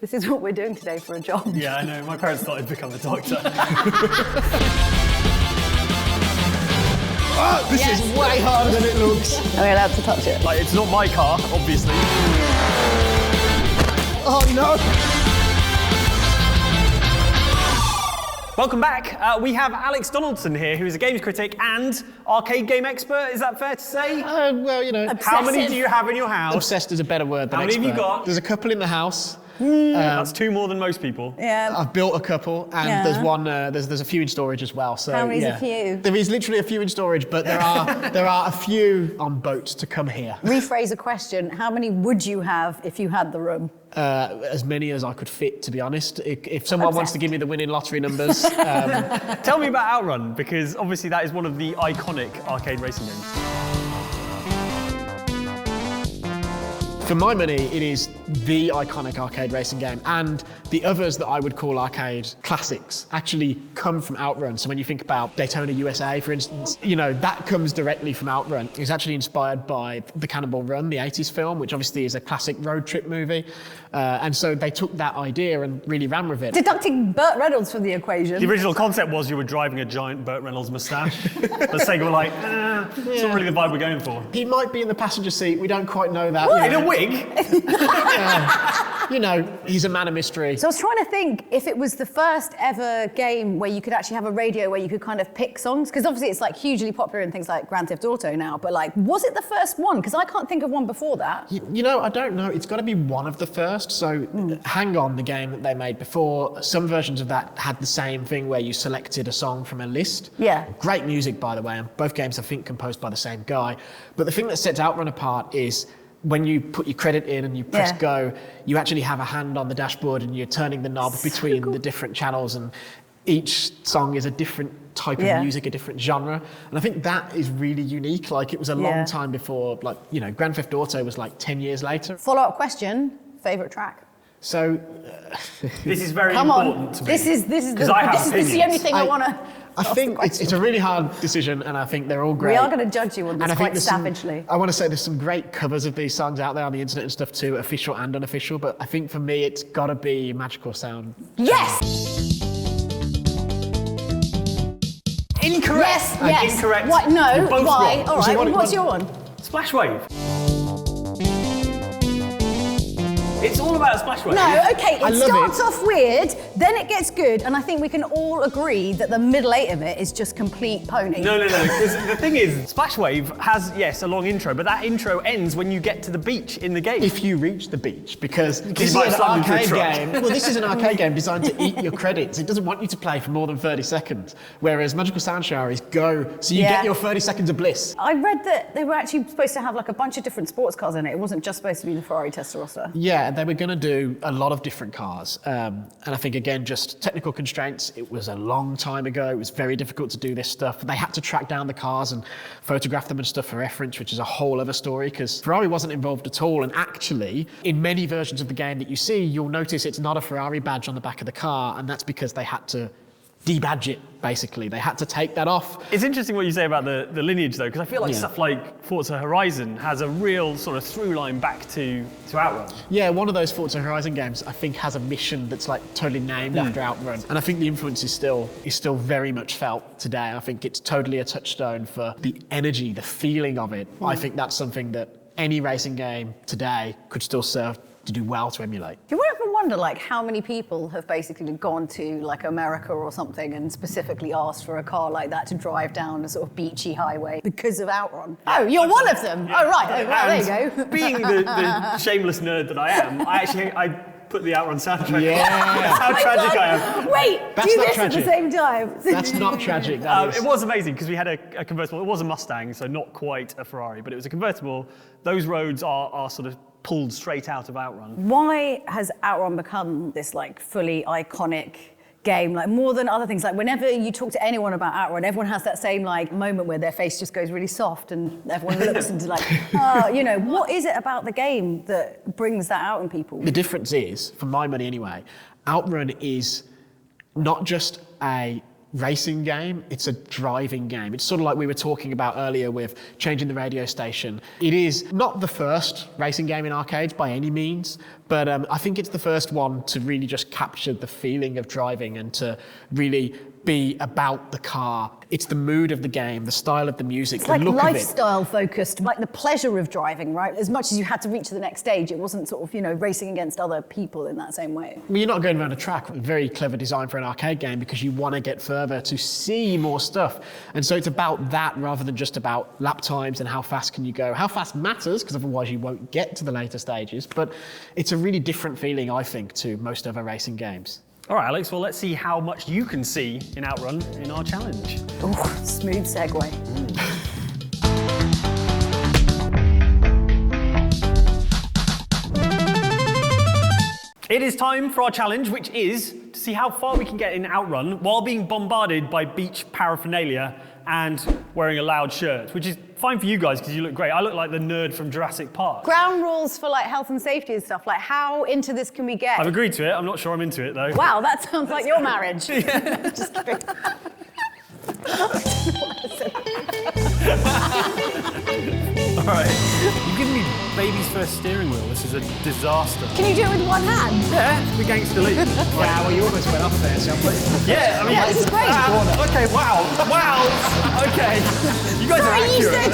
This is what we're doing today for a job. Yeah, I know. My parents thought I'd become a doctor. Oh, this is way harder than it looks. Are we allowed to touch it? Like, it's not my car, obviously. Oh no! Welcome back. We have Alex Donaldson here, who is a games critic and arcade game expert. Is that fair to say? Well, you know. How many do you have in your house? Obsessed is a better word than How many have you expert. got? There's a couple in the house. That's 2 more than most people. Yeah. I've built a couple, and there's one. There's a few in storage as well. So how many's a few? There is literally a few in storage, but there are a few on boats to come here. Rephrase a question. How many would you have if you had the room? As many as I could fit, to be honest. If someone wants to give me the winning lottery numbers. Tell me about OutRun, because obviously that is one of the iconic arcade racing games. For my money, it is the iconic arcade racing game, and the others that I would call arcade classics actually come from OutRun. So when you think about Daytona USA, for instance, you know, that comes directly from OutRun. It's actually inspired by The Cannonball Run, the 80s film, which obviously is a classic road trip movie. And so they took that idea and really ran with it. Deducting Burt Reynolds from the equation. The original concept was you were driving a giant Burt Reynolds moustache. But Sega were like, it's not really the vibe we're going for. He might be in the passenger seat, we don't quite know that. In a wig? You know, he's a man of mystery. So I was trying to think if it was the first ever game where you could actually have a radio where you could kind of pick songs, because obviously it's like hugely popular in things like Grand Theft Auto now, but like, was it the first one? Because I can't think of one before that. You know, I don't know. It's got to be one of the first. So Hang On, the game that they made before, some versions of that had the same thing where you selected a song from a list. Yeah. Great music, by the way, and both games I think composed by the same guy. But the thing that sets OutRun apart is when you put your credit in and you press go, you actually have a hand on the dashboard and you're turning the knob between the different channels, and each song is a different type of music, a different genre. And I think that is really unique. Like, it was a long time before, like, you know, Grand Theft Auto was like 10 years later. Follow-up question, favourite track? So... this is very Come important on. to me. This is the only thing I want to... I think it's a really hard decision, and I think they're all great. We are going to judge you on this quite savagely. I want to say there's some great covers of these songs out there on the internet and stuff too, official and unofficial, but I think for me it's got to be Magical Sound. Yes! Incorrect! Yes! Incorrect. What? No, You're both why? wrong. All right, well, what's your one? Splash Wave. It's all about Splash Wave. No, okay, it love starts off weird, then it gets good, and I think we can all agree that the middle eight of it is just complete pony. No. Because the thing is, Splash Wave has, yes, a long intro, but that intro ends when you get to the beach in the game. If you reach the beach, because this is might an slam into a arcade truck. game. Well, this is an arcade game designed to eat your credits. It doesn't want you to play for more than 30 seconds, whereas Magical Sound Shower is go, so you get your 30 seconds of bliss. I read that they were actually supposed to have like a bunch of different sports cars in it. It wasn't just supposed to be the Ferrari Testarossa. Yeah, they were going to do a lot of different cars. And I think, again, just technical constraints. It was a long time ago. It was very difficult to do this stuff. They had to track down the cars and photograph them and stuff for reference, which is a whole other story, because Ferrari wasn't involved at all. And actually, in many versions of the game that you see, you'll notice it's not a Ferrari badge on the back of the car, and that's because they had to debadge it, basically. They had to take that off. It's interesting what you say about the lineage, though, because I feel like stuff like Forza Horizon has a real sort of through line back to OutRun. Yeah, one of those Forza Horizon games, I think, has a mission that's like totally named after OutRun. And I think the influence is still very much felt today. I think it's totally a touchstone for the energy, the feeling of it. I think that's something that any racing game today could still serve to do well to emulate. Do you ever wonder like how many people have basically gone to like America or something and specifically asked for a car like that to drive down a sort of beachy highway because of OutRun? Oh, you're one of them. Yeah. Oh, right. Oh, well, there you And go. being the shameless nerd that I am, I put the OutRun soundtrack. Yeah. That's how tragic I am. Wait, That's do not this tragic. at the same time. That's not tragic. That is. It was amazing because we had a convertible. It was a Mustang, so not quite a Ferrari, but it was a convertible. Those roads are sort of pulled straight out of OutRun. Why has OutRun become this like fully iconic game, like more than other things? Like whenever you talk to anyone about OutRun, everyone has that same like moment where their face just goes really soft and everyone looks into like, you know, what is it about the game that brings that out in people? The difference is, for my money anyway, OutRun is not just a racing game, it's a driving game. It's sort of like we were talking about earlier with changing the radio station. It is not the first racing game in arcades by any means, But I think it's the first one to really just capture the feeling of driving and to really be about the car. It's the mood of the game, the style of the music, the Like look of it. lifestyle focused, like the pleasure of driving, right? As much as you had to reach the next stage, it wasn't sort of, racing against other people in that same way. I mean, you're not going around a track. Very clever design for an arcade game because you want to get further to see more stuff. And so it's about that rather than just about lap times and how fast can you go. How fast matters, because otherwise you won't get to the later stages. But it's a really different feeling, I think, to most other racing games. All right, Alex, well, let's see how much you can see in OutRun in our challenge. Oh, smooth segue. It is time for our challenge, which is to see how far we can get in OutRun while being bombarded by beach paraphernalia and wearing a loud shirt, which is fine for you guys because you look great. I look like the nerd from Jurassic Park. Ground rules for like health and safety and stuff, like how into this can we get? I've agreed to it. I'm not sure I'm into it, though. Wow, that sounds like your marriage. Just kidding. All right. You've given me baby's first steering wheel. This is a disaster. Can you do it with one hand? Yeah, we gangster lead. Yeah, well, you almost went up there, so I'm putting Yeah, I mean, Yeah, this is great. Okay, wow. Okay. You guys are accurate.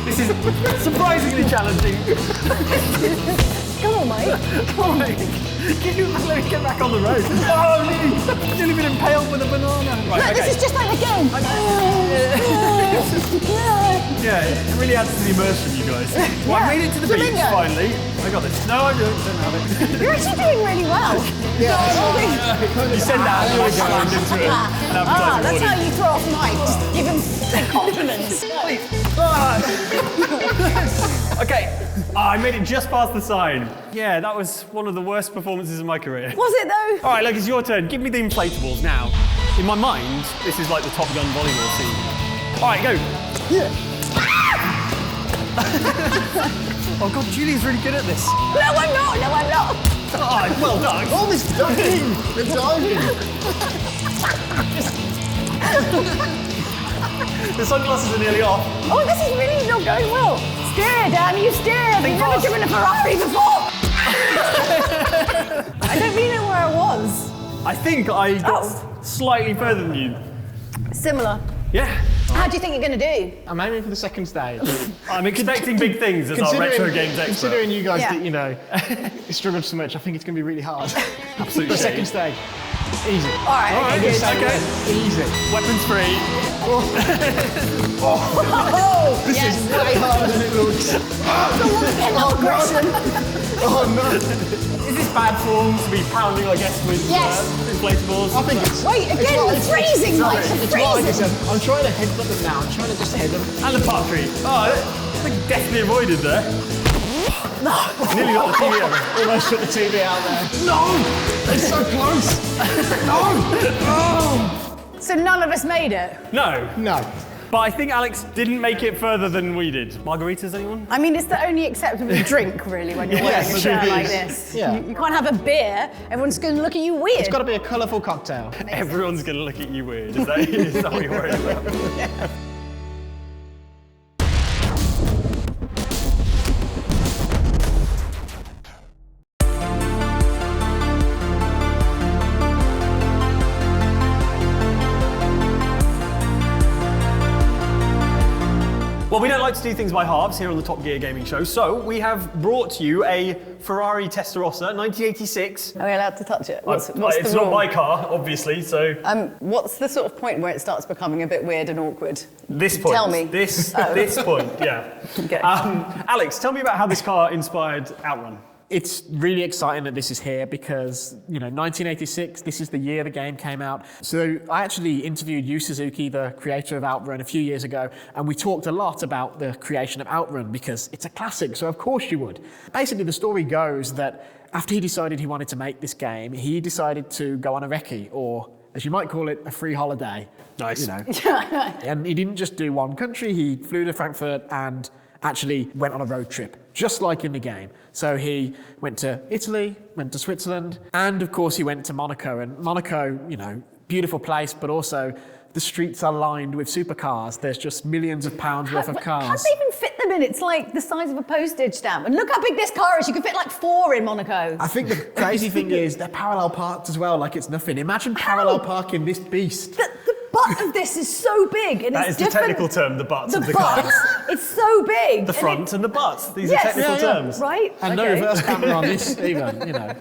This is surprisingly challenging. Come on, Mike. Come on, mate. Let me get back on the road. Oh, nearly been impaled with a banana. Right, Look, this is just like a game. Yeah, it really adds to the immersion, you guys. Well, I made it to the beach, Flamingo. finally. I got this. No, I don't have it. You're actually doing really well. You send that and I go into it. That's how you throw off Mike. Just give him compliments. Okay, I made it just past the sign. Yeah, that was one of the worst performances of my career. Was it though? All right, look, it's your turn. Give me the inflatables now. In my mind, this is like the Top Gun volleyball scene. All right, go. Yeah. Oh God, Julie's really good at this. No, I'm not. No, I'm not. Oh, well done. all this ducking, the diving. The sunglasses are nearly off. Oh, this is really not going well. Steer, Dan, you steer. You've never fast. driven a Ferrari before. I don't really know where I was. I think I got slightly further than you. Similar. Yeah. How do you think you're going to do? I'm aiming for the second stage. I'm expecting big things as our retro games expert. Considering you guys, Yeah. struggled so much, I think it's going to be really hard. Absolutely. The second stage. Easy. All right, okay, good. Okay. Easy. Weapons free. Oh, This yes. is way harder than it looks. Oh no. Is this bad form to be pounding, I guess, with Yes. inflatables? I think it's... Wait, again, it's freezing, Mike. It's It's what I freezing. said. I'm trying to headbutt them now. I'm trying to just head them. And the park tree. Oh, I think definitely avoided there. Nearly got the TV over. Almost put the TV out there. No! It's so close! No! So none of us made it. No. No. But I think Alex didn't make it further than we did. Margaritas, anyone? I mean, it's the only acceptable drink, really, when you're Yes, wearing a it shirt is. like this. Yeah. You can't have a beer. Everyone's going to look at you weird. It's got to be a colourful cocktail. Everyone's going to look at you weird. Is that what you're worried about? Well, we don't like to do things by halves here on the Top Gear Gaming Show, so we have brought you a Ferrari Testarossa, 1986. Are we allowed to touch it? What's It's the not rule? my car, obviously, so What's the sort of point where it starts becoming a bit weird and awkward? this point. Tell me. This point, yeah. Okay. Alex, tell me about how this car inspired OutRun. It's really exciting that this is here because, 1986, this is the year the game came out. So I actually interviewed Yu Suzuki, the creator of OutRun, a few years ago, and we talked a lot about the creation of OutRun because it's a classic, so of course you would. Basically, the story goes that after he decided he wanted to make this game, he decided to go on a recce, or as you might call it, a free holiday. Nice. And he didn't just do one country, he flew to Frankfurt and actually went on a road trip, just like in the game. So he went to Italy, went to Switzerland, and of course he went to Monaco. And Monaco, beautiful place, but also the streets are lined with supercars. There's just millions of pounds worth of How cars. do they even fit them in? It's like the size of a postage stamp. And look how big this car is. You can fit like 4 in Monaco. I think the crazy thing is they're parallel parked as well, like it's nothing. Imagine parallel parking this beast. The butt of this is so big, and That it's is the different. technical term, the butts of the butt, cars. it's so big. The front and the butts. These are Yes. technical terms. Right? And no Okay. reverse camera on this either, you know.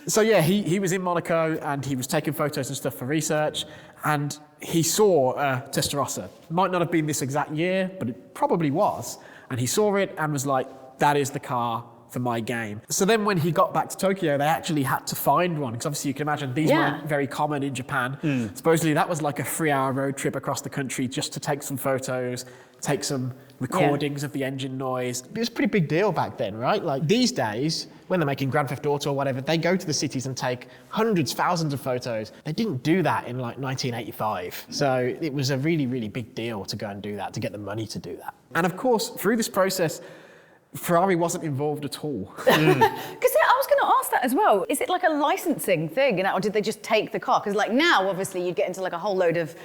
So yeah, he was in Monaco and he was taking photos and stuff for research, and he saw a Testarossa. Might not have been this exact year, but it probably was. And he saw it and was like, that is the car for my game. So then when he got back to Tokyo, they actually had to find one, because obviously you can imagine these weren't very common in Japan. Supposedly that was like a 3-hour road trip across the country just to take some photos, take some recordings of the engine noise. It was a pretty big deal back then, right? Like these days, when they're making Grand Theft Auto or whatever, they go to the cities and take hundreds, thousands of photos. They didn't do that in like 1985. So it was a really, really big deal to go and do that, to get the money to do that. And of course, through this process, Ferrari wasn't involved at all. Because I was going to ask that as well. Is it like a licensing thing, or did they just take the car? Because like now, obviously, you'd get into like a whole load of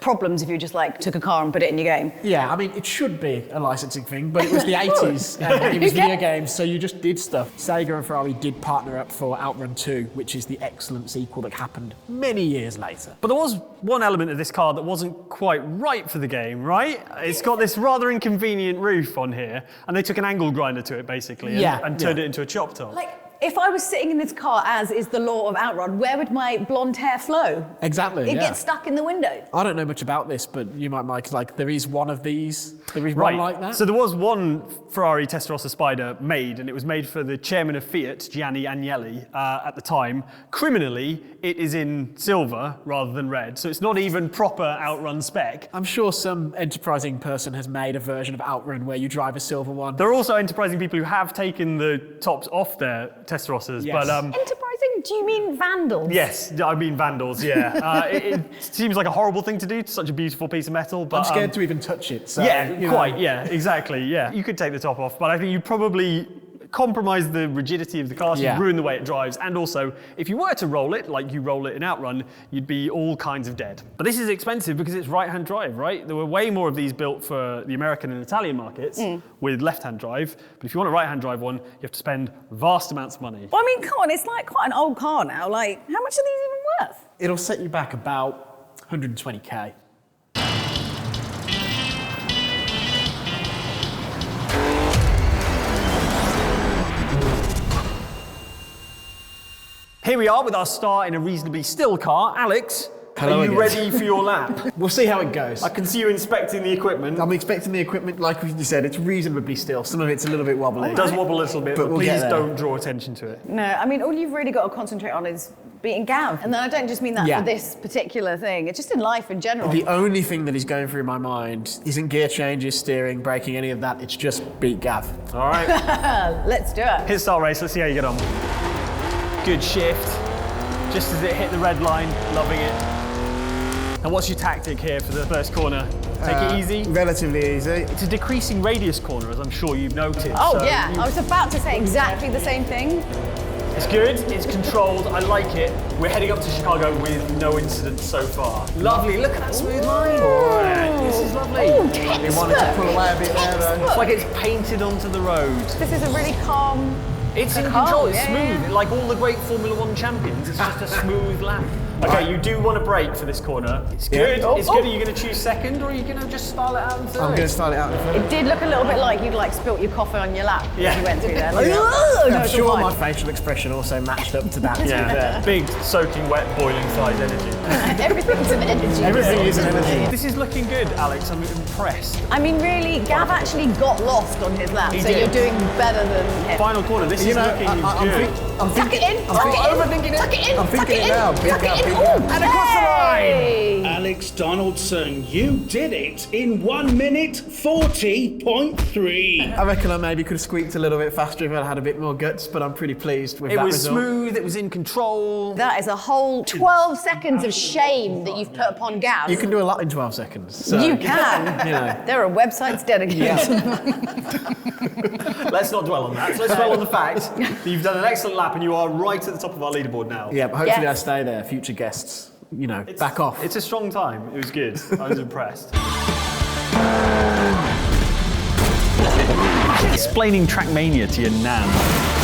problems if you just like took a car and put it in your game. Yeah, I mean, it should be a licensing thing, but it was the 80s, and it was video games, so you just did stuff. Sega and Ferrari did partner up for OutRun 2, which is the excellent sequel that happened many years later. But there was one element of this car that wasn't quite right for the game, right? It's got this rather inconvenient roof on here, and they took an angle grinder to it, basically, and turned it into a chop top. Like, if I was sitting in this car, as is the law of OutRun, where would my blonde hair flow? Exactly, It gets stuck in the window. I don't know much about this, but you might, Mike, like, there is one of these, there is one like that? So there was one Ferrari Testarossa Spider made, and it was made for the chairman of Fiat, Gianni Agnelli, at the time. Criminally, it is in silver rather than red, so it's not even proper OutRun spec. I'm sure some enterprising person has made a version of OutRun where you drive a silver one. There are also enterprising people who have taken the tops off their Testarossas, Yes. but Enterprising? Do you mean vandals? yes, I mean vandals. Yeah, it seems like a horrible thing to do to such a beautiful piece of metal. But I'm scared to even touch it, so... yeah, you know. quite. Yeah, exactly. Yeah, you could take the top off, but I think you probably compromise the rigidity of the car, so you ruin the way it drives, and also if you were to roll it like you roll it in OutRun, you'd be all kinds of dead. But this is expensive because it's right-hand drive, right? There were way more of these built for the American and Italian markets with left-hand drive, but if you want a right-hand drive one, you have to spend vast amounts of money. Well, I mean, come on, it's like quite an old car now. Like, how much are these even worth? It'll set you back about 120k. Here we are with our star in a reasonably still car. Alex, Hello are you again. ready for your lap? We'll see how it goes. I can see you inspecting the equipment. I'm expecting the equipment, like you said, it's reasonably still. Some of it's a little bit wobbly. It does wobble a little bit, but we'll get please there. don't draw attention to it. No, I mean, all you've really got to concentrate on is beating Gav. And then I don't just mean that for this particular thing. It's just in life in general. The only thing that is going through my mind isn't gear changes, steering, braking, any of that. It's just beat Gav. All right, Let's do it. hit start race. Let's see how you get on. Good shift. Just as it hit the red line, loving it. And what's your tactic here for the first corner? Take it easy. Relatively easy. It's a decreasing radius corner, as I'm sure you've noticed. Oh, so yeah. I was about to say exactly the same thing. It's good, it's controlled, I like it. We're heading up to Chicago with no incidents so far. Lovely, look at that smooth line. This is lovely. Ooh, We wanted to pull away a bit there, though. It's like it's painted onto the road. This is a really calm... It's in calm, control, it's yeah, smooth. yeah. Like all the great Formula One champions, it's just a smooth lap. Okay, you do want to brake for this corner. It's good, it's good. Are you going to choose second, or are you going to just style it out in third? I'm going to style it out in front. It did look a little bit like you'd like spilt your coffee on your lap as you went through there. Like, Yeah. "Ugh," no, I'm it's sure all my fine. facial expression also matched up to that. to be Yeah, fair. big, soaking wet, boiling size energy. Everything's an energy. Everything is an energy. This is looking good, Alex. I'm impressed. I mean, really, Gav actually got lost on his lap, He so did. you're doing better than him. Final corner, this is looking good. Tuck it in, tuck it in, overthinking it. tuck it in, I'm tuck thinking it it in, now. tuck Big it gap, in. big Ooh, gap. And across the line. hey! Alex Donaldson, you did it in 1 minute 40.3. I reckon I maybe could have squeaked a little bit faster if I had a bit more guts, but I'm pretty pleased with It that was result. smooth, it was in control. That is a whole 12 seconds of shame that you've put upon Gav. You can do a lot in 12 seconds. So, You can. you know. There are websites dedicated. Let's not dwell on that. Let's dwell on the fact that you've done an excellent lap and you are right at the top of our leaderboard now. Yeah, but hopefully Yes. I stay there. Future guests you know, back off. It's a strong time. It was good. I was impressed. Explaining Trackmania to your nan.